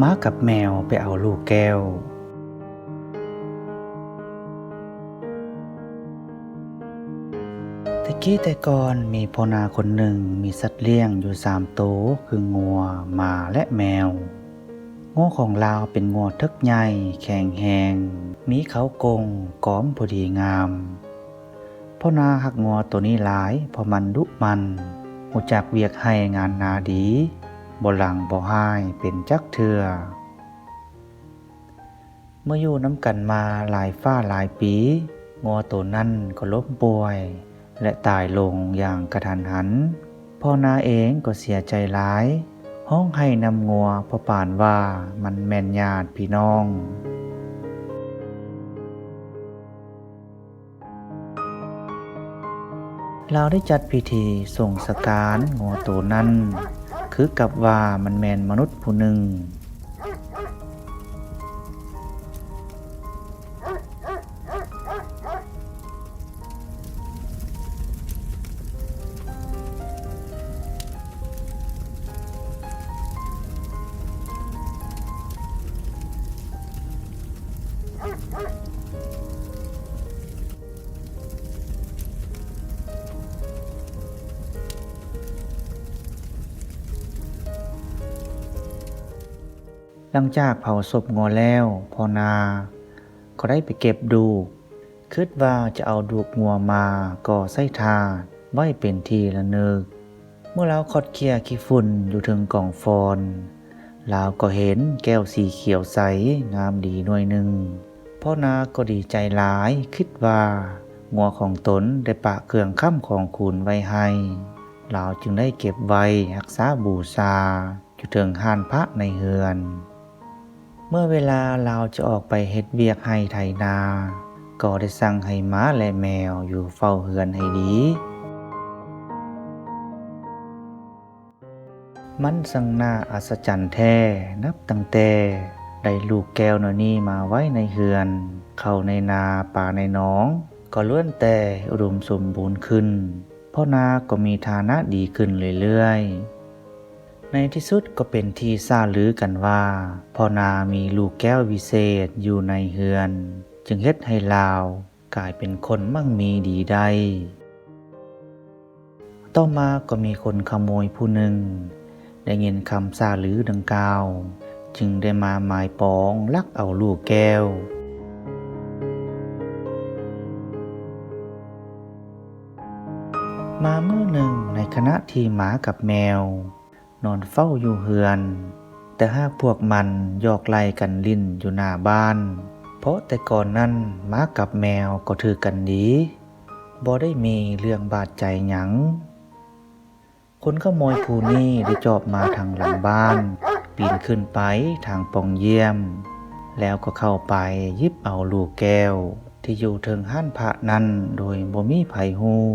ม้ากับแมวไปเอาลูกแก้วแต่กี้แต่ก่อนมีพ่อนาคนหนึ่งมีสัตว์เลี้ยงอยู่3 ตัวคืองัวหมาและแมวงัวของเราเป็นงัวทึกใหญ่แข็งแรงมีเขากงก้อมพอดีงามพ่อนาหักงัวตัวนี้หลายเพราะมันดุมันรู้จักเวียกให้งานนาดีบ่หลังบ่ห้ายเป็นจักเทื่อเมื่ออยู่น้ำกันมาหลายฟ้าหลายปีงัวตัวนั้นก็ล้มป่วยและตายลงอย่างกระทันหันพ่อนาเองก็เสียใจหลายห้องให้นำงัวเพราะป่านว่ามันแม่นญาติพี่น้องเราได้จัดพิธีส่งสการงัวตัวนั้นคือกับว่ามันแม่นมนุษย์ผู้หนึ่งหลังจากเผาศพงัวแล้วพ่อนาก็ได้ไปเก็บดูคิดว่าจะเอาดูกงัวมาก่อไส้ทาไว้เป็นที่ระลึกเมื่อเราคดเคี่ยขี้ฝุ่นอยู่ถึงกล่องฟอนเราก็เห็นแก้วสีเขียวใสงามดีหน่วยหนึ่งพ่อนาก็ดีใจหลายคิดว่างัวของตนได้ปะเครื่องค้ำของคุณไว้ให้เราจึงได้เก็บไว้รักษาบูชาอยู่ถึงห้านพระในเฮือนเมื่อเวลาเราจะออกไปเฮ็ดเวียกให้ไถนาก็ได้สั่งให้ม้าและแมวอยู่เฝ้าเฮือนให้ดีมันสังน่าอัศจรรย์แท้นับตั้งแต่ได้ลูกแก้วน้อยนี้มาไว้ในเฮือนเข้าในนาป่าในหนองก็ล้วนแต่อุดมสมบูรณ์ขึ้นพ่อนาก็มีฐานะดีขึ้นเรื่อยๆในที่สุดก็เป็นที่ทราบลือกันว่าพ่อนามีลูกแก้ววิเศษอยู่ในเฮือนจึงเฮ็ดให้ลาวกลายเป็นคนมั่งมีดีได้ต่อมาก็มีคนขโมยผู้หนึ่งได้ยินคำทราบลือดังกล่าวจึงได้มาหมายปองลักเอาลูกแก้วมาเมื่อหนึ่งในคณะที่หมากับแมวนอนเฝ้าอยู่เฮือนแต่หากพวกมันยอกไล่กันลิ้นอยู่หน้าบ้านเพราะแต่ก่อนนั้นหมากับแมวก็ถือกันดีบ่ได้มีเรื่องบาดใจหยังคนขโมยผู้นี้ได้จอบมาทางหลังบ้านปีนขึ้นไปทางปองเยี่ยมแล้วก็เข้าไปหยิบเอาลูกแก้วที่อยู่เทิงห้านพระนั้นโดยบ่มีไผฮู้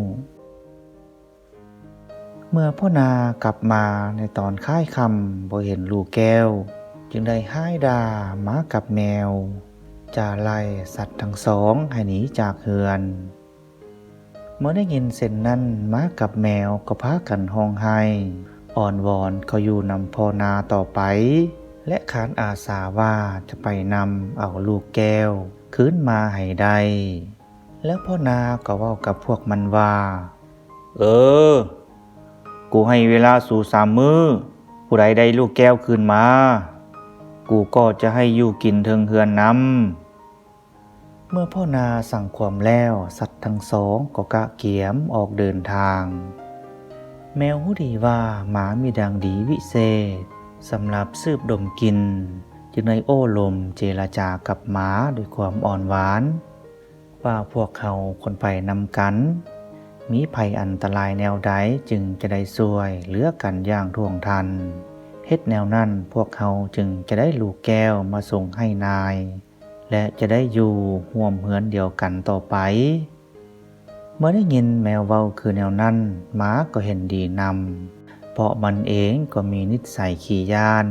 เมื่อพ่อนากลับมาในตอนค่ายค่ำบ่เห็นลูกแก้วจึงได้ห้ายด่าหมากับแมวจะไล่สัตว์ทั้งสองให้หนีจากเฮือนเมื่อได้ยินเส้นนั้นหมากับแมวก็พากันร้องไห้อ้อนวอนเขาอยู่นำพ่อนาต่อไปและขานอาสาว่าจะไปนำเอาลูกแก้วคืนมาให้ได้แล้วพ่อนาก็เว้ากับพวกมันว่ากูให้เวลาสู่3 มื้อผู้ใดได้ลูกแก้วคืนมากูก็จะให้อยู่กินเทิงเฮือนนำเมื่อพ่อนาสั่งความแล้วสัตว์ทั้งสองก็กะเกียมออกเดินทางแมวฮู้ดีว่าหมามีดังดีวิเศษสำหรับสืบดมกินจึงได้โอ้ลมเจรจากับหมาด้วยความอ่อนหวานว่าพวกเขาคนไปนำกันมีภัยอันตรายแนวใดจึงจะได้ช่วยเหลือกันอย่างท่วงทันเฮ็ดแนวนั้นพวกเขาจึงจะได้ลูกแก้วมาส่งให้นายและจะได้อยู่ร่วมเฮือนเดียวกันต่อไปเมื่อได้ยินแมวเว้าคือแนวนั้นหมาก็เห็นดีนำเพราะมันเองก็มีนิสัยขี้ย้าน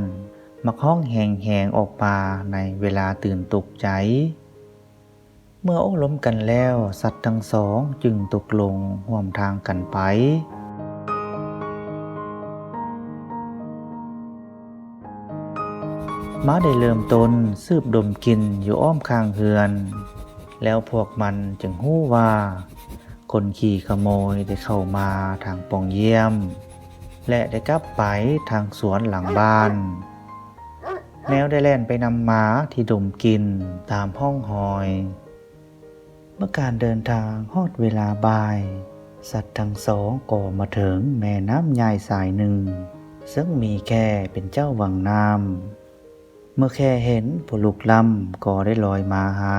มักห้องแหงๆออกมาในเวลาตื่นตกใจเมื่อโอ้ล้มกันแล้วสัตว์ทั้งสองจึงตกลงร่วมทางกันไป เ ม้าได้เริ่มต้นสืบดมกลิ่นอยู่อ้อมข้างเฮือนแล้วพวกมันจึงฮู้ว่าคนขี่ขโมยได้เข้ามาทางปองเยี่ยมและได้กลับไปทางสวนหลังบ้านแมวได้แล่นไปนำม้าที่ดมกลิ่นตามห้องหอยเมื่อการเดินทางฮอดเวลาบ่ายสัตว์ทั้งสองก็มาถึงแม่น้ำใหญ่สายหนึ่งซึ่งมีแค่เป็นเจ้าวังน้ำเมื่อแค่เห็นผู้ลูกลำก็ได้ลอยมาหา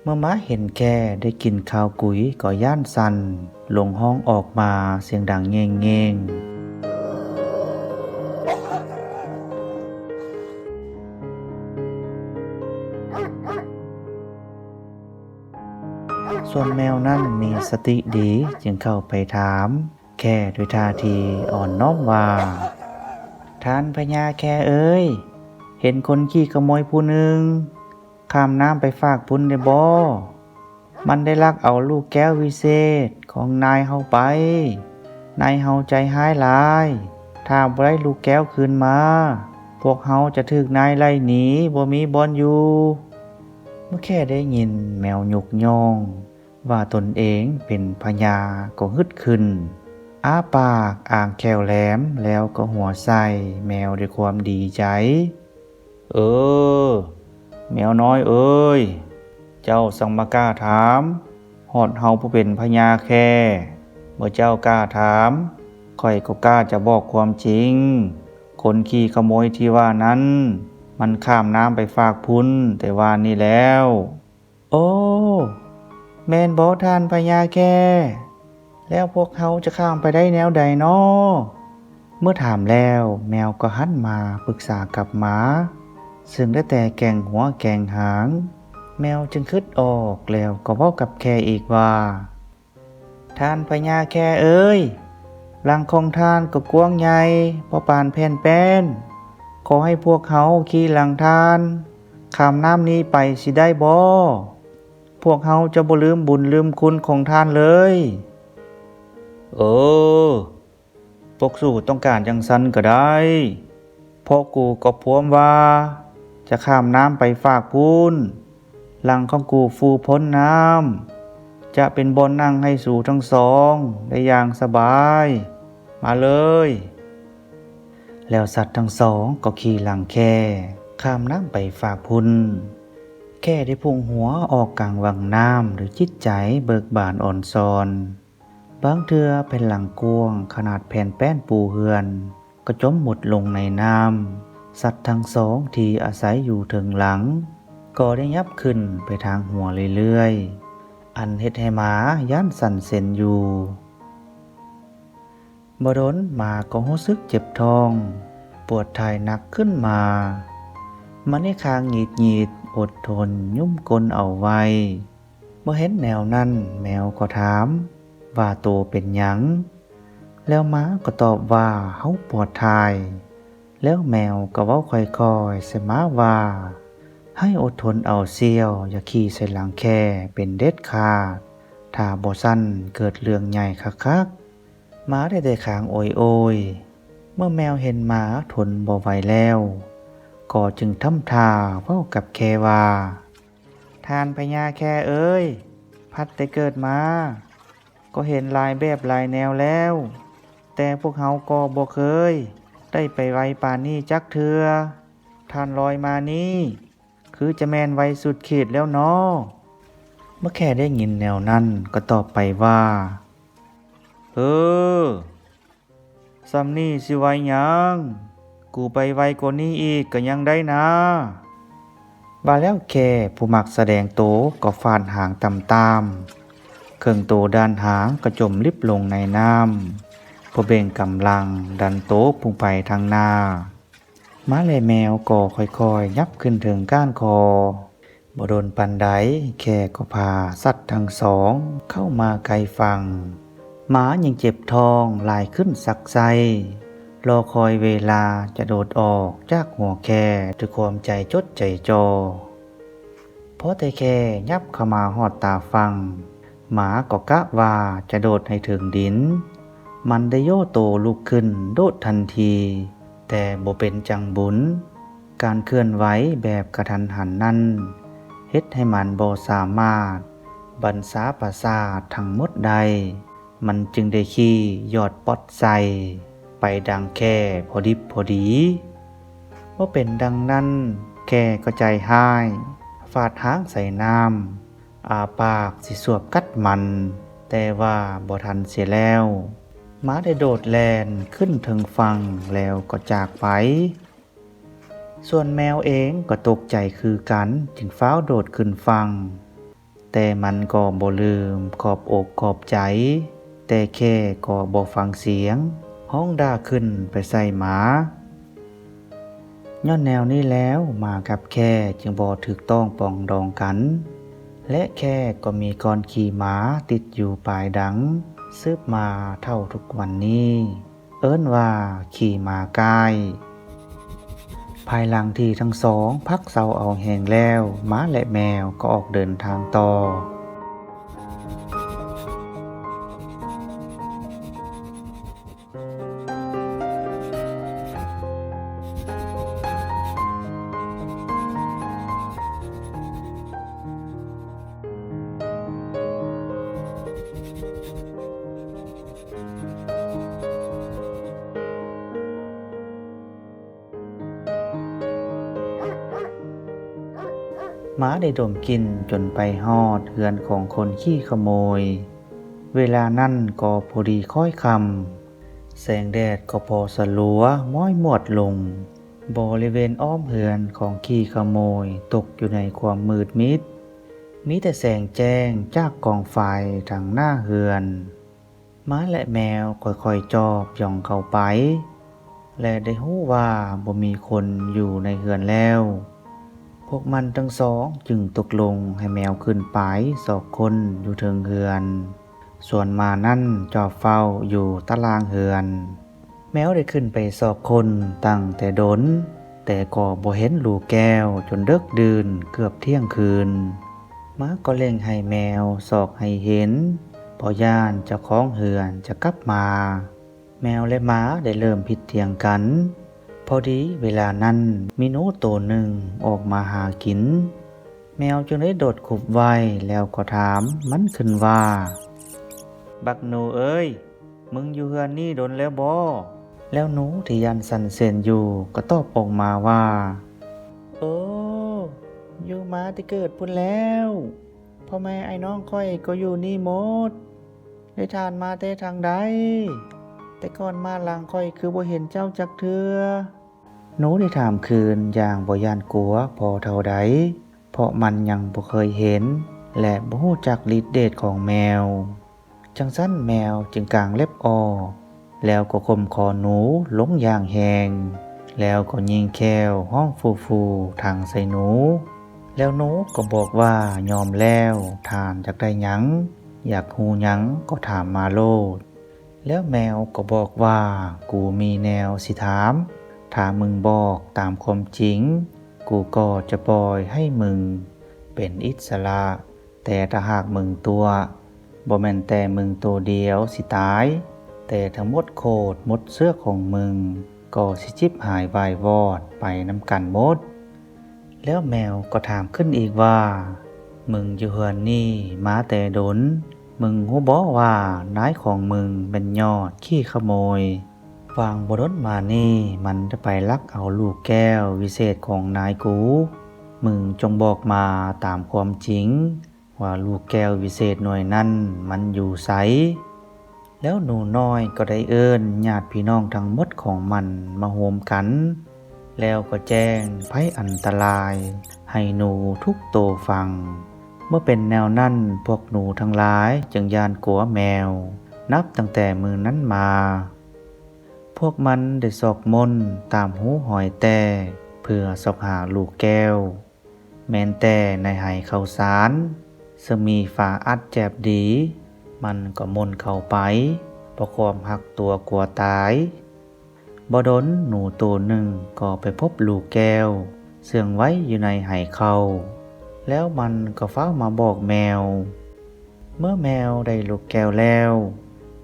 เมื่อม้าเห็นแค่ได้กินข้าวกุ๋ยก็ย่านสั่นลงห้องออกมาเสียงดังเง่งเง่งส่วนแมวนั่นมีสติดีจึงเข้าไปถามแค่ด้วยท่าทีอ่อนน้อมว่าท่านพญาแค่เอ้ยเห็นคนขี้ขโมยผู้หนึ่งข้ามน้ำไปฝากพุ้นได้บ่มันได้ลักเอาลูกแก้ววิเศษของนายเฮาไปนายเฮาใจหายหลายถ้าบ่ได้ลูกแก้วคืนมาพวกเฮาจะถูกนายไล่หนีบ่มีบ่อนอยู่เมื่อแค่ได้ยินแมวหยกย่องว่าตนเองเป็นพญาก็ฮึดขึ้นอ้าปากอ่างแก้วแหลมแล้วก็หัวใส่แมวด้วยความดีใจแมวน้อยเอ้ยเจ้าสังมากล้าถามฮอดเฮาผู้เป็นพญาแค่เมื่อเจ้ากล้าถามค่อยก็กล้าจะบอกความจริงคนขี้ขโมยที่ว่านั้นมันข้ามน้ำไปฝากพุ้นแต่ว่านี่แล้วโอ้แม่นบ่ท่านพญาแค่แล้วพวกเขาจะข้ามไปได้แนวใดน้อเมื่อถามแล้วแมวก็หันมาปรึกษากับหมาซึ่งได้แต่แกงหัวแกงหางแมวจึงคิดออกแล้วก็เว้ากับแค่อีกว่าท่านพญาแค่เอ้ยรังของท่านก็กว้างใหญ่พอปานแผ่นแป้นขอให้พวกเขาขี่หลังท่านข้ามน้ำนี้ไปสิได้บ่พวกเขาจะบ่ลืมบุญลืมคุณของท่านเลยพวกสู่ต้องการจังซันก็ได้เพราะกูก็พวมว่าจะข้ามน้ำไปฝากพูนหลังของกูฟูพ้นน้ำจะเป็นบนนั่งให้สู่ทั้งสองได้อย่างสบายมาเลยแล้วสัตว์ทั้งสองก็ขี่หลังแค่ข้ามน้ำไปฝากพุนแค่ได้พุ่งหัวออกกลางวังน้ำหรือจิตใจเบิกบานอ่อนซอนบางเทือเป็นหลังกวงขนาดแผ่นแป้นปูเฮือนก็จมหมดลงในน้ำสัตว์ทั้งสองที่อาศัยอยู่ถึงหลังก็ได้ยับขึ้นไปทางหัวเรื่อยๆอันเฮ็ดให้หมาย่านสั่นเส้นอยู่บ่ดนหมาก็รู้สึกเจ็บท้องปวดถ่ายหนักขึ้นมามันได้คางหงีดอดทนยุ่มกลเอาไว้เมื่อเห็นแนวนั้นแมวก็ถามว่าโตเป็นหยังแล้วม้าก็ตอบว่าเฮาปวดถ่ายแล้วแมวก็เว้าค่อยๆใส่ม้าว่าให้อดทนเอาเสี้ยวอย่าขี่ใส่หลังแค่เป็นเด็ดขาดถ้าบ่ซั่นเกิดเรื่องใหญ่คักๆม้าได้แต่ขางโอยเมื่อแมวเห็นม้าทนบ่ไหวแล้วก็จึงทำท่าเว้ากับแค่ว่าท่านพญาแค่เอ้ยพัดแต่เกิดมาก็เห็นหลายแบบหลายแนวแล้วแต่พวกเฮาก็บ่เคยได้ไปไวป่านนี้จักเทือท่านลอยมานี่คือจะแม่นไวสุดขีดแล้วเนาะเมื่อแค่ได้ยินแนวนั้นก็ตอบไปว่าซัมนี่สิไวหยังกูไปไวกว่านี้อีกก็ยังได้นะบาแล้วแค่ผู้มักแสดงโตก็ฟาดหางตามเครื่องโตด้านหางก็จมลิบลงในน้ำพอเบ่งกำลังดันโตพุ่งไปทางหน้าม้าและแมวก็ค่อยๆยับขึ้นถึงก้านคอบ่โดนปันใดแค่ก็พาสัตว์ทั้งสองเข้ามาไกลฝั่งหมายังเจ็บท้องลายขึ้นสักไซรอคอยเวลาจะโดดออกจากหัวแค่ด้วยความใจจดใจจ่อเพราะแต่แค่ยับเข้ามาหอดตาฟังหมาก็กะว่าจะโดดให้ถึงดินมันได้โยโตลุกขึ้นโดดทันทีแต่บ่เป็นจังบุญ การเคลื่อนไหวแบบกระทันหันนั้นเฮ็ดให้มันบ่สามารถบรรษาประสาททั้งหมดใดมันจึงได้ขี่ยอดปอดใส่ไปดังแค่พอดิบพอดีว่าเป็นดังนั้นแค่ก็ใจห้ายฟาดหางใส่น้ำอาปากสิสวบกัดมันแต่ว่าบ่ทันเสียแล้วม้าได้โดดแล่นขึ้นถึงฝั่งแล้วก็จากไปส่วนแมวเองก็ตกใจคือกันจึงฟ้าวโดดขึ้นฝั่งแต่มันก็บ่ลืมขอบอกขอบใจแต่แค่ก็บ่ฟังเสียงห้องด่าขึ้นไปใส่หมาย้อนแนวนี้แล้วหมากับแค่จึงบ่ถูกต้องปองดองกันและแค่ก็มีกรขี่ม้าติดอยู่ปลายดังสืบมาเท่าทุกวันนี้เอิ้นว่าขี่ม้ากายภายหลังที่ทั้งสองพักเซาเอาแหงแล้วม้าและแมวก็ออกเดินทางต่อม้าได้ดมกลิ่นจนไปฮอดเฮือนของคนขี้ขโมยเวลานั่นก็พอดีค่อยคำแสงแดดก็พอสลัวม้อยหมดลงบริเวณอ้อมเฮือนของขี้ขโมยตกอยู่ในความมืดมิดมีแต่แสงแจ้งจากกองไฟทางหน้าเฮือนม้าและแมวค่อยๆจอบย่องเข้าไปและได้รู้ว่าบ่มีคนอยู่ในเฮือนแล้วพวกมันทั้งสองจึงตกลงให้แมวขึ้นไปสอกคนอยู่เทิงเฮือนส่วนม้านั่นจอบเฝ้าอยู่ตารางเฮือนแมวได้ขึ้นไปสอกคนตั้งแต่ดนแต่ก็บ่เห็นลูกแก้วจนดึกดื่นเกือบเที่ยงคืนม้าก็เร่งให้แมวสอกให้เห็นพอย่านเจ้าของเฮือนจะกลับมาแมวและม้าได้เริ่มผิดเถียงกันพอดีเวลานั้นมีหนูตัวหนึ่งออกมาหากินแมวจึงได้โดดขุบไว้แล้วก็ถามมันขึ้นว่าบักหนูเอ้ยมึงอยู่เฮือนนี่โดนแล้วบ่แล้วหนูที่ยันสั่นเส้นอยู่ก็ตอบออกมาว่าโอ้อยู่มาที่เกิดพุ่นแล้วพ่อแม่ไอ้น้องค่อยก็อยู่นี่หมดได้ทานมาแต่ทางใดแต่ก่อนมาหลังค่อยคือบ่เห็นเจ้าจักเทื่อหนูได้ถามคืนอย่างบ่ย่านกลัวพอเท่าใดเพราะมันยังบ่เคยเห็นและบ่ฮู้จักฤทธิ์เดชของแมวจังซั่นแมวจึงกางเล็บออกแล้วก็ข่มคอหนูลงอย่างแหงแล้วก็ยิงแควห้องฟูๆทางใส่หนูแล้วหนูก็บอกว่ายอมแล้วทานจักได้หยังอยากฮู้หยังก็ถามมาโลดแล้วแมวก็บอกว่ากูมีแนวสิถามถ้ามึงบอกตามความจริงกูก็จะปล่อยให้มึงเป็นอิสระแต่ถ้าหากมึงตัวบ่แม่นแต่มึงตัวเดียวสิตายแต่ทั้งหมดโคตรหมดเสื้อของมึงก็สิจิบหายวายวอดไปน้ำกันหมดแล้วแมวก็ถามขึ้นอีกว่ามึงอยู่เฮือนนี่มาแต่ดนมึงฮู้บ่ว่านายของมึงเป็นยอดขี้ขโมยฟังบ่ดนมานี่มันจะไปลักเอาลูกแก้ววิเศษของนายกูมึงจงบอกมาตามความจริงว่าลูกแก้ววิเศษหน่วยนั้นมันอยู่ไสแล้วหนูน้อยก็ได้เอิ้นญาติพี่น้องทั้งหมดของมันมาโฮมกันแล้วก็แจ้งภัยอันตรายให้หนูทุกโตฟังเมื่อเป็นแนวนั้นพวกหนูทั้งหลายจึงย่านกลัวแมวนับตั้งแต่มือนั้นมาพวกมันได้สอกมนต์ตามหูหอยแต่เพื่อสอกหาลูกแก้วแม้นแต่ในไหข้าวสารซึ่งมีฝาอัดแจบดีมันก็มนต์เข้าไปเพราะความหักตัวกลัวตายบ่ดนหนูตัวหนึ่งก็ไปพบลูกแก้วเสื่องไว้อยู่ในไหเขาแล้วมันก็เฝ้ามาบอกแมวเมื่อแมวได้ลูกแก้วแล้ว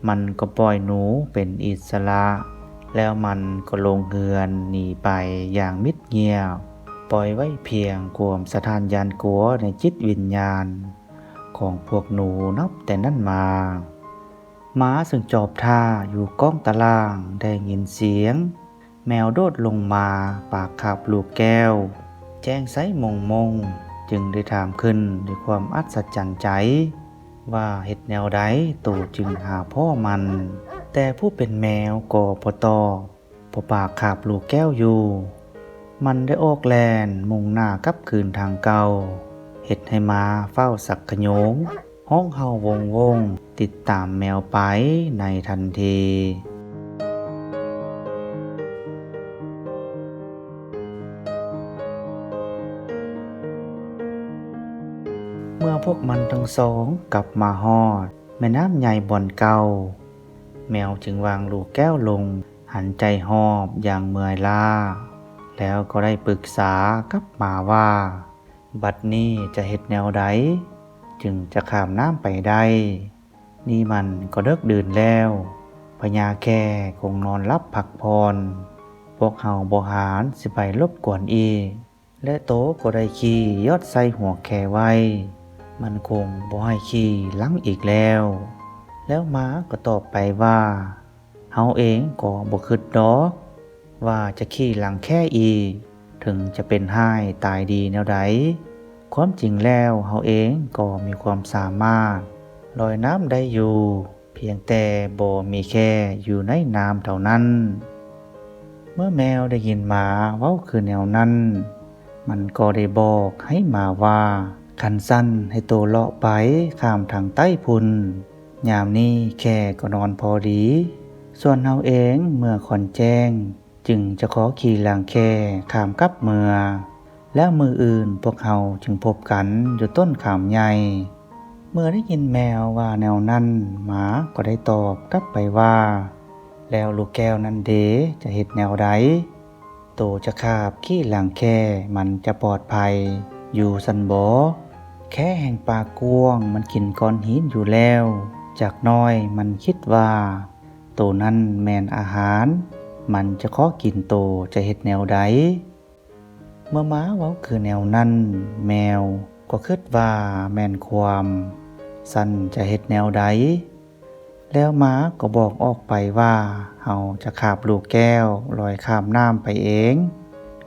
มันก็ปล่อยหนูเป็นอิสระ แล้วมันก็ลงเฮือนหนีไปอย่างมิดเงียบปล่อยไว้เพียงความสะท้านยานกลัวในจิตวิญญาณของพวกหนูนับแต่นั้นมาม้าซึ่งจอบท่าอยู่ก้องตารางได้ยินเสียงแมวโดดลงมาปากคาบลูกแก้วแจ้งไซมงจึงได้ถามขึ้นด้วยความอัศจรรย์ใจว่าเฮ็ดแนวใดตู่จึงหาพ่อมันแต่ผู้เป็นแมวก็บ่ตอบเพราะปากคาบลูกแก้วอยู่มันได้ออกแล่นมุ่งหน้ากลับคืนทางเก่าเฮ็ดให้ม้าเฝ้าสักขโยงห้องเฮาวงติดตามแมวไปในทันทีเมื่อพวกมันทั้งสองกลับมาฮอดแม่น้ำใหญ่บ่อนเก่าแมวจึงวางลูกแก้วลงหันใจหอบอย่างเมื่อยล้าแล้วก็ได้ปรึกษากับหมาว่าบัดนี้จะเฮ็ดแนวใดจึงจะข้ามน้ำไปได้นี่มันก็เลิกดื่นแล้วพญาแค่คงนอนรับพักพรพวกเฮาบ่หารสิไปรบกวนอีกและโตก็ได้ขี่ยอดใส่หัวแค่ไว้มันคงบ่ให้ขี่หลังอีกแล้วม้าก็ตอบไปว่าเฮาเองก็บ่คิดดอกว่าจะขี่หลังแค่อีกถึงจะเป็นห้ายตายดีแนวใดความจริงแล้วเฮาเองก็มีความสามารถลอยน้ำได้อยู่เพียงแต่บ่มีแค่อยู่ในน้ำเท่านั้นเมื่อแมวได้ยินหมาเว้าคือแนวนั้นมันก็ได้บอกให้หมาว่าคันสั้นให้โตเลาะไปข้ามทางใต้พุนยามนี้แค่ก็นอนพอดีส่วนเฮาเองเมื่อค่อนแจ้งจึงจะขอขี่หลังแค่ข้ามกลับเมือแล้วมืออื่นพวกเฮาจึงพบกันอยู่ต้นขามใหญ่เมื่อได้ยินแมวว่าแนวนั้นหมาก็ได้ตอบกลับไปว่าแล้วลูกแก้วนั้นเดจะเฮ็ดแนวใดโตจะคาบขี่หลังแค่มันจะปลอดภัยอยู่สันบ่แค่แห่งปากกวงมันกินก้อนหินอยู่แล้วจากน้อยมันคิดว่าโตนั้นแม่นอาหารมันจะขอกินโตจะเฮ็ดแนวใดเมื่อม้าเว้าคือแนวนั้นแมวก็คิดว่าแม่นความสั้นจะเฮ็ดแนวใดแล้วม้าก็บอกออกไปว่าเฮาจะคาบลูกแก้วลอยข้ามน้ำไปเอง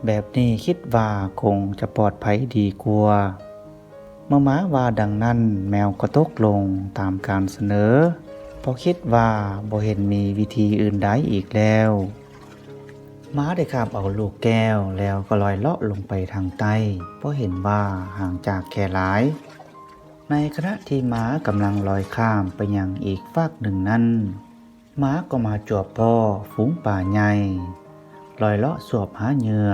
แบบนี้คิดว่าคงจะปลอดภัยดีกว่าเมื่อม้าว่าดังนั้นแมวก็ตกลงตามการเสนอเพราะคิดว่าบ่เห็นมีวิธีอื่นใดอีกแล้วม้าได้คาบเอาลูกแก้วแล้วก็ลอยเลาะลงไปทางใต้เพราะเห็นว่าห่างจากแค่หลายในขณะที่ม้ากำลังลอยข้ามไปยังอีกฟากหนึ่งนั้นม้าก็มาจวบพ่อฝูงป่าใหญ่ลอยเลาะสวบหาเหยื่อ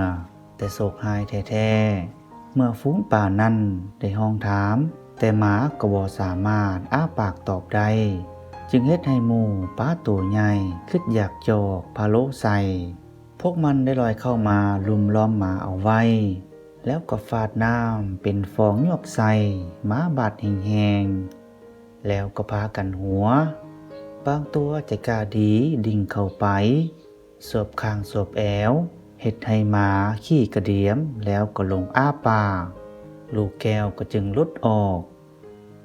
แต่โศกหายแท้ๆเมื่อฝูงป่านั้นได้ห้องถามแต่ม้าก็บ่สามารถอ้าปากตอบได้จึงเฮ็ดให้หมู่ป้าตัวใหญ่คิดอยากจอกพะโล้ใส่พวกมันได้ลอยเข้ามาลุมล้อมหมาเอาไว้แล้วก็ฟาดน้ำเป็นฟองยวบใส่หมาบาดแห้งๆแล้วก็พากันหัวบางตัวใจกล้าดีดิ่งเข้าไปสวบคางสวบแอวเฮ็ดให้หมาขี้กระเดียมแล้วก็ลงอ้าปากลูกแก้วก็จึงหลุดออก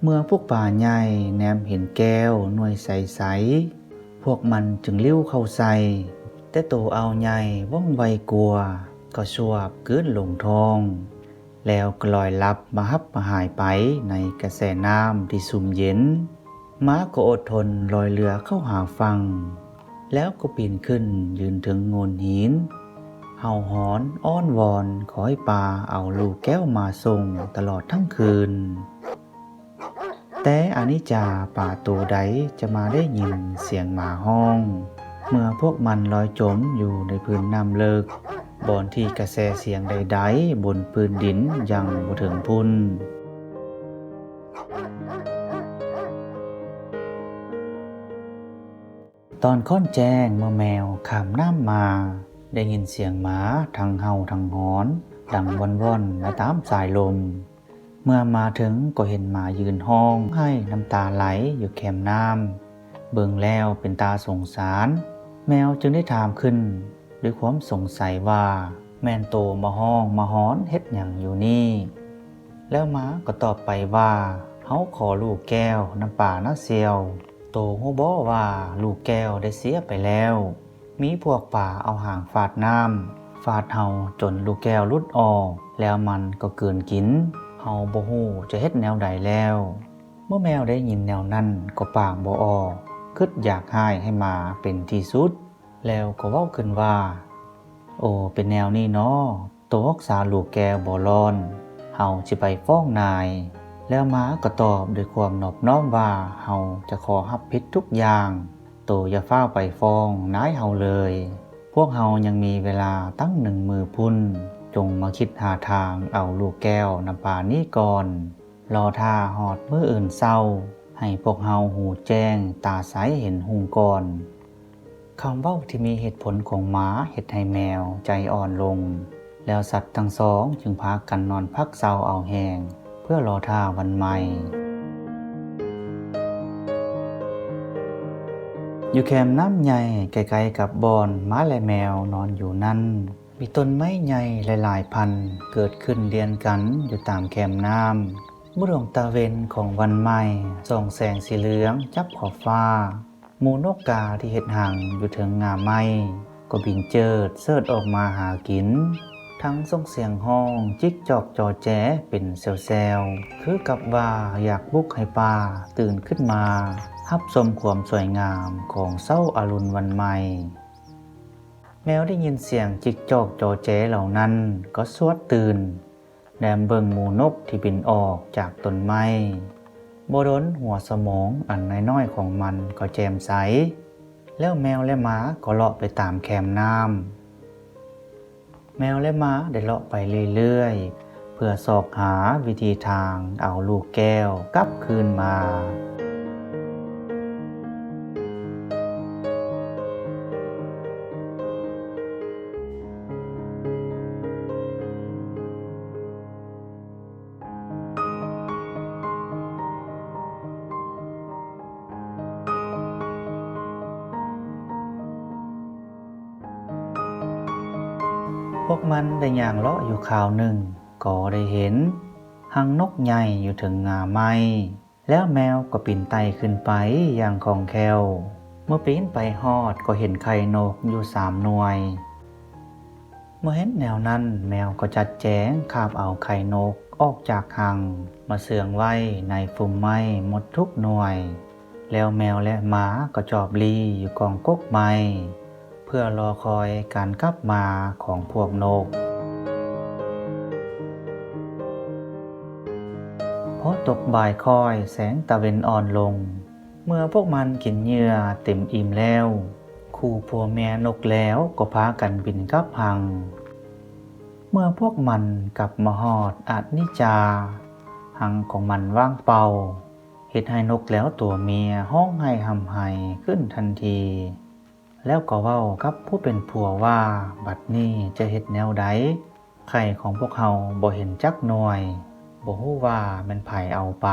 เมื่อพวกป่าใหญ่แนมเห็นแก้วหน่วยใสๆพวกมันจึงลิ้วเข้าใส่แต่โตเอาใหญ่ว่องไวกลัวก็สวบกลืนลงท้องแล้วก็ลอยลับมาหับมาหายไปในกระแสน้ำที่สุ่มเย็นม้าก็อดทนลอยเรือเข้าหาฝั่งแล้วก็ปีนขึ้นยืนถึงโงนหินเห่าหอนอ้อนวอนขอให้ปลาเอาลูกแก้วมาส่งตลอดทั้งคืนแต่อานิจจาป่าตัวใดจะมาได้ยินเสียงหมาห้องเมื่อพวกมันลอยจมอยู่ในพื้นน้ำเลิกบ่อนที่กระแสเสียงใดๆบนพื้นดินยังบ่ถึงพุ่นตอนค่อนแจ้งเมื่อแมวข้ามน้ำมาได้ยินเสียงหมาทั้งเห่าทั้งหอนดังว่อนๆและตามสายลมเมื่อมาถึงก็เห็นหมายืนห้องให้น้ำตาไหลอยู่แคมน้ำเบิ่งแล้วเป็นตาสงสาร แมวจึงได้ถามขึ้นด้วยความสงสัยว่าแม่นโตมาห้องมาฮ้อนเฮ็ดหยังอยู่นี่แล้วหมาก็ตอบไปว่าเฮาขอลูกแก้วน้ำป่าน้าเซียวโตฮู้บ่ว่าลูกแก้วได้เสียไปแล้วมีพวกป่าเอาหางฟาดน้ำฟาดเฮาจนลูกแก้วหลุดออกแล้วมันก็เกินกินเฮาบ่ฮู้จะเฮ็ดแนวใดแล้วเมื่อแมวได้ยินแนวนั้นก็ปากบ่ออกคิดอยากให้หมาเป็นที่สุดแล้วก็เว้าขึ้นว่าโอ้เป็นแนวนี้เนาะโตรักษาลูกแก้วบ่รอนเฮาสิไปฟ้องนายแล้วหมาก็ตอบด้วยความนอบน้อมว่าเฮาจะขอรับผิดทุกอย่างโตอย่าฟ้าวไปฟ้องนายเฮาเลยพวกเฮายังมีเวลาตั้ง1 มื้อพุ่นจงมาคิดหาทางเอาลูกแก้วน้ำปานี้ก่อนรอท่าหอดมื้ออื่นเศร้าให้พวกเฮาหูแจ้งตาใสเห็นหุงก่อนคำเว้าที่มีเหตุผลของหมาเฮ็ดให้แมวใจอ่อนลงแล้วสัตว์ทั้งสองจึงพากันนอนพักเศร้าเอาแหงเพื่อรอท่าวันใหม่อยู่แคมป์น้ำใหญ่ไกลๆกับบอนหมาและแมวนอนอยู่นั่นมีต้นไม้ใหญ่หลายๆพันเกิดขึ้นเรียนกันอยู่ตามแคมป์น้ำเมื่อดวงตะเวนของวันใหม่ส่องแสงสีเหลืองจับขอบฟ้าหมูนกกาที่เห็ดหังอยู่ถึงงาไม้ก็บินเจิดเสิร์ชออกมาหากินทั้งส่งเสียงห้องจิกจอกจอแจ้เป็นแซวๆคือกับว่าอยากบุกให้ป่าตื่นขึ้นมารับชมความสวยงามของเช้าอรุณวันใหม่แมวได้ยินเสียงจิกจอกจอแจ้เหล่านั้นก็สวดตื่นแนมเบิ่งหมูนกที่บินออกจากต้นไม้บ่ดนหัวสมองอันน้อยๆของมันก็แจ่มใสแล้วแมวและหมาก็เลาะไปตามแคมน้ำแมวและหมาได้เลาะไปเรื่อยๆเพื่อสอบหาวิธีทางเอาลูกแก้วกลับคืนมาพวกมันได้ย่างเลาะอยู่คราวหนึ่งก็ได้เห็นหังนกใหญ่อยู่ถึงงาไม้แล้วแมวก็ปีนไต่ขึ้นไปอย่างคล่องแคล่วเมื่อปีนไปฮอดก็เห็นไข่นกอยู่3 หน่วยเมื่อเห็นแนวนั้นแมวก็จัดแจงคาบเอาไข่นกออกจากหังมาเสื่องไว้ในฟุมไม้หมดทุกหน่วยแล้วแมวและหมาก็จอบลีอยู่กองกกไม้เพื่อรอคอยการกลับมาของพวกนกพอตกบ่ายค่อยแสงตะเวนอ่อนลงเมื่อพวกมันกินเหยื่อเต็มอิ่มแล้วคู่ผัวเมียนกแล้วก็พากันบินกลับหังเมื่อพวกมันกลับมาฮอดอาจนิจาหังของมันว่างเปล่าเฮ็ดให้นกแล้วตัวเมียห้องไห้ห่ำไห้ขึ้นทันทีแล้วก็เว้ากับผู้เป็นผัวว่าบัดนี้จะเฮ็ดแนวใดไข่ของพวกเฮาบ่เห็นจักหน่วยบ่ฮู้ว่าแม่นไผเอาไป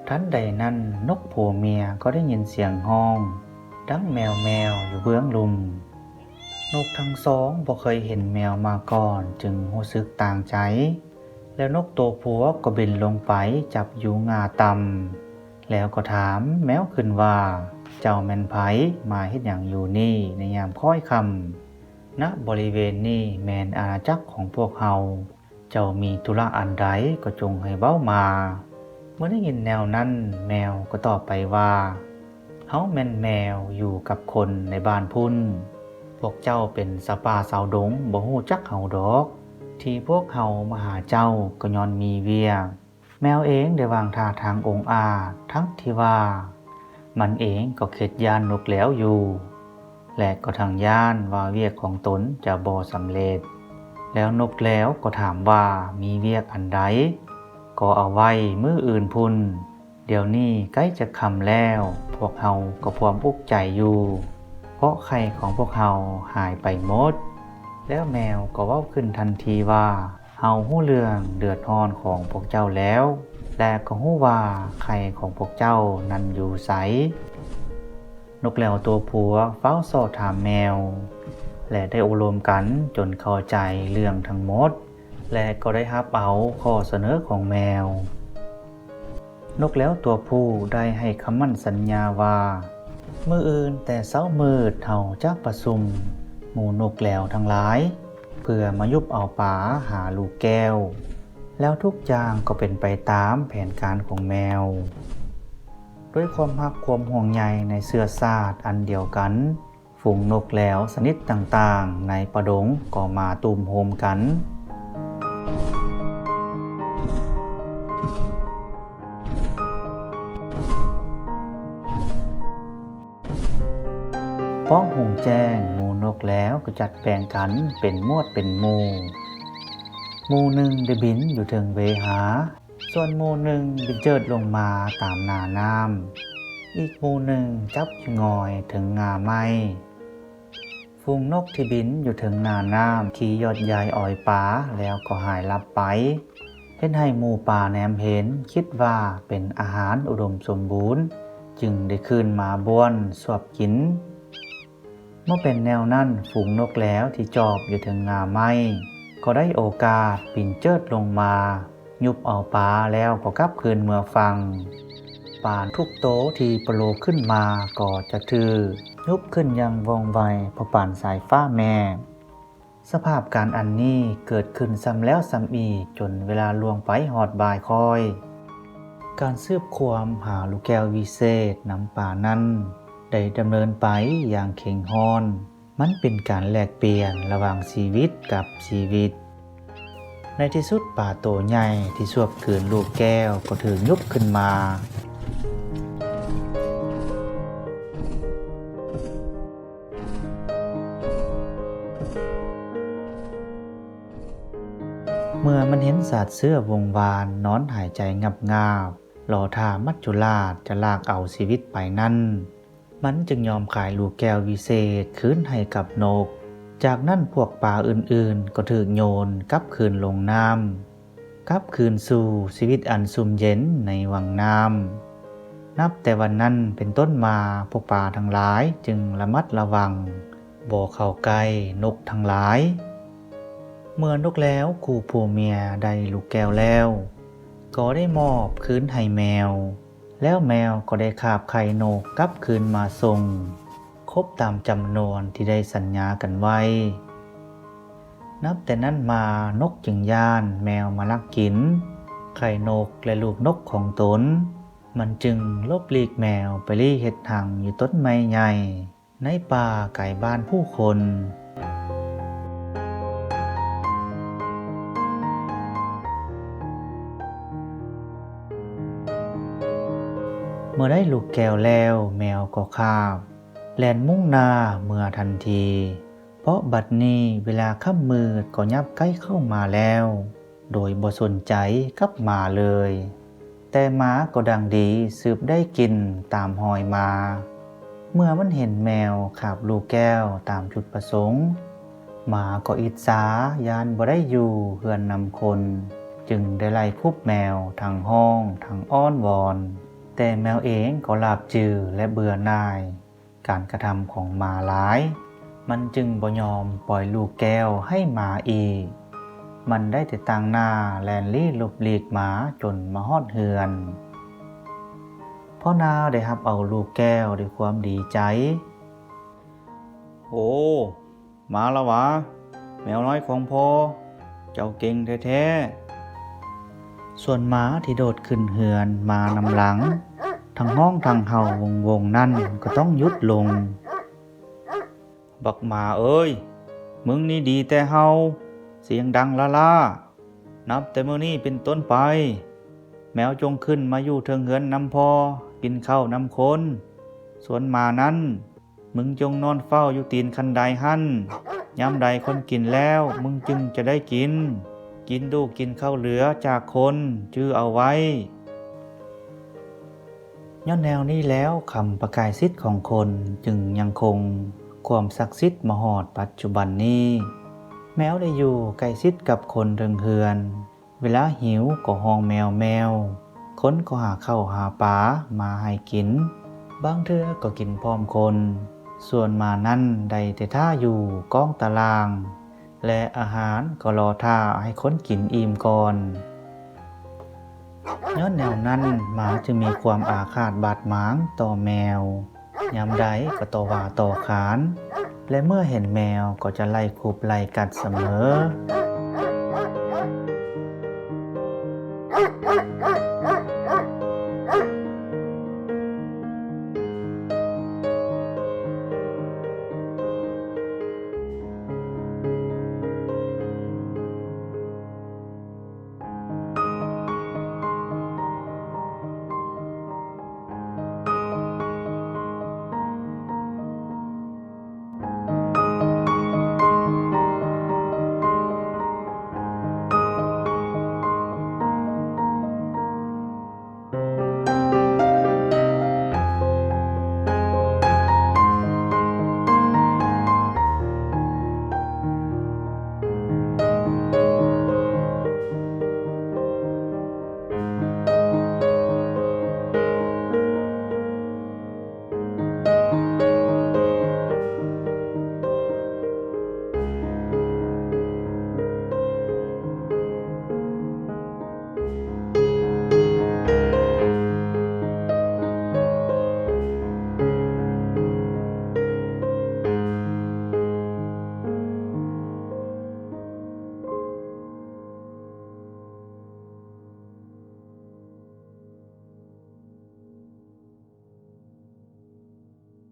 ทันใดนั้นนกผัวเมียก็ได้ยินเสียงห้องดังแมวอยู่เบื้องลุมนกทั้งสองบ่เคยเห็นแมวมาก่อนจึงรู้สึกต่างใจแล้วนกตัวผัวก็บินลงไปจับอยู่งาต่ำแล้วก็ถามแมวขึ้นว่าเจ้าแม่นไผมาเฮ็ดหยังอยู่นี่ในยามค่อยค่ำณบริเวณนี้แม่นอาณาจักรของพวกเฮาเจ้ามีธุระอันใดก็จงให้เว้ามาเมื่อได้ยินแนวนั้นแมวก็ตอบไปว่าเฮาแม่นแมวอยู่กับคนในบ้านพุ่นพวกเจ้าเป็นสะป่าสาวดงบ่ฮู้จักเฮาดอกที่พวกเฮามาหาเจ้าก็ย้อนมีเวียกแมวเองได้วางท่าทางองอาจทั้งที่ว่ามันเองก็เข็ดย่านนกแล้วอยู่และก็ทางย่านว่าเวียกของตนจะบ่สำเร็จแล้วนกแล้วก็ถามว่ามีเวียกอันใดก็เอาไว้มื้ออื่นพุ่นเดี๋ยวนี้ใกล้จะค่ำแล้วพวกเฮาก็พร้อมอุกใจอยู่เพราะไข่ของพวกเฮาหายไปหมดแล้วแมวก็เว้าขึ้นทันทีว่าเฮาฮู้เรื่องเดือดร้อนของพวกเจ้าแล้วและก็ฮู้ว่าไข่ของพวกเจ้านั้นอยู่ไส นกแหลวตัวผัวเฝ้าสอบถามแมวและได้อบรมกันจนเข้าใจเรื่องทั้งหมดและก็ได้รับเอาข้อเสนอของแมวนกแหลวตัวผู้ได้ให้คำมั่นสัญญาว่ามื้ออื่นแต่เช้ามืดเฮาจะประชุมหมู่นกแหลวทั้งหลายเพื่อมายุบเอาป่าหาลูกแก้วแล้วทุกอย่างก็เป็นไปตามแผนการของแมวด้วยความรักความห่วงใยในเชื้อชาติอันเดียวกันฝูงนกแหลวชนิดต่างๆในประดงก็มาตุ่มโฮมกันเพราะหุงแจ้งหมู่นกแล้วก็จัดแปลงกันเป็นหมวดเป็นหมู่หนึ่งได้บินอยู่ถึงเวหาส่วนหมู่หนึ่งบินเจิดลงมาตามนาน้ำอีกหมู่หนึ่งจับงอยถึงงาไม้ฝูงนกที่บินอยู่ถึงนาน้ำขี่ยอดใหญ่อ่อยป่าแล้วก็หายลับไปเห็นให้หมู่ป่าแนมเห็นคิดว่าเป็นอาหารอุดมสมบูรณ์จึงได้ขึ้นมาบ้วนสวบกินเมื่อเป็นแนวนั้นฝูงนกแล้วที่จอบอยู่ถึงงาไม้ก็ได้โอกาสบินเจิดลงมายุบเอาปลาแล้วก็กลับคืนเมื่อฟังป่านทุกโตที่ปโลขึ้นมาก็จะถือยุบขึ้นยังว่องไวพอป่านสายฟ้าแม่สภาพการอันนี้เกิดขึ้นซ้ำแล้วซ้ำอีกจนเวลาล่วงไปหอดบ่ายคอยการสืบความหาลูกแก้ววิเศษน้ำป่านั้นได้ดำเนินไปอย่างเข่งฮอนมันเป็นการแลกเปลี่ยนระหว่างชีวิตกับชีวิตในที่สุดป่าโตใหญ่ที่สวบคืนลูกแก้วก็ถึงยุบขึ้นมาเมื่อมันเห็นสัตว์เสื้อวงวานนอนหายใจงับงาบรอท่ามัจจุราชจะลากเอาชีวิตไปนั่นมันจึงยอมขายลูกแก้ววิเศษคืนให้กับนกจากนั้นพวกปลาอื่นๆก็ถูกโยนกลับคืนลงน้ำกลับคืนสู่ชีวิตอันสุ่มเย็นในวังน้ำนับแต่วันนั้นเป็นต้นมาพวกปลาทั้งหลายจึงระมัดระวังบ่เข้าใกล้นกทั้งหลายเมื่อนกแล้วคู่ผัวเมียได้ลูกแก้วแล้วก็ได้มอบคืนให้แมวแล้วแมวก็ได้คาบไข่นกกลับคืนมาส่งครบตามจำนวนที่ได้สัญญากันไว้นับแต่นั้นมานกจึงย่านแมวมาลักกินไข่นกและลูกนกของตนมันจึงลบหลีกแมวไปลี้เห็ดถังอยู่ต้นไม้ใหญ่ในป่าไก่บ้านผู้คนเมื่อได้ลูกแก้วแล้วแมวก็คาบแล่นมุ่งหน้าเมื่อทันทีเพราะบัดนี้เวลาค่ำมืดก็ยับใกล้เข้ามาแล้วโดยบ่สนใจกับหมาเลยแต่หมาก็ดังดีสืบได้กินตามหอยมาเมื่อมันเห็นแมวคาบลูกแก้วตามจุดประสงค์หมาก็อิจฉายานบ่ได้อยู่เฮือนนำคนจึงได้ไล่คุบแมวทางห้องทางอ้อนวอนแต่แมวเองก็หลาบจือและเบื่อหน่ายการกระทำของหมาหลายมันจึงบ่ยอมปล่อยลูกแก้วให้หมาอีกมันได้แต่ตั้งหน้าแลนลี่หลบหลีกหมาจนมาฮอดเฮือนพ่อนาได้รับเอาลูกแก้วด้วยความดีใจโอ้มาแล้ววะแมวน้อยของพ่อเจ้าเก่งแท้ๆส่วนหมาที่โดดขึ้นเฮือนมานำหลังทั้งห้องทั้งเห่าวงนั่นก็ต้องหยุดลงบักหมาเอ้ยมึงนี่ดีแต่เฮาเสียงดังล่านับแต่มื้อนี้เป็นต้นไปแมวจงขึ้นมาอยู่เทิงเฮือนนำพอกินข้าวนำคนส่วนหมานั้นมึงจงนอนเฝ้าอยู่ตีนคันไดหั่นยามใดคนกินแล้วมึงจึงจะได้กินดูกินข้าวเหลือจากคนจื้อเอาไว้ย้อนแนวนี้แล้วคำประกายสิทธิ์ของคนจึงยังคงความศักดิ์สิทธิ์มหอดปัจจุบันนี้แมวได้อยู่ใกล้ชิดกับคนเริงเฮือนเวลาหิวก็ห้องแมวคนก็หาข้าวหาปลามาให้กิน บางเทื่อก็กินพร้อมคน ส่วนหมานั่นได้แต่ท่าอยู่กองตาราง และอาหารก็รอท่าให้คนกินอิ่มก่อนย้อนแนวนั้นหมาจึงมีความอาฆาตบาดหมางต่อแมวยามใดก็ต่อว่าต่อขาน และเมื่อเห็นแมวก็จะไล่คูบไล่กัดเสมอ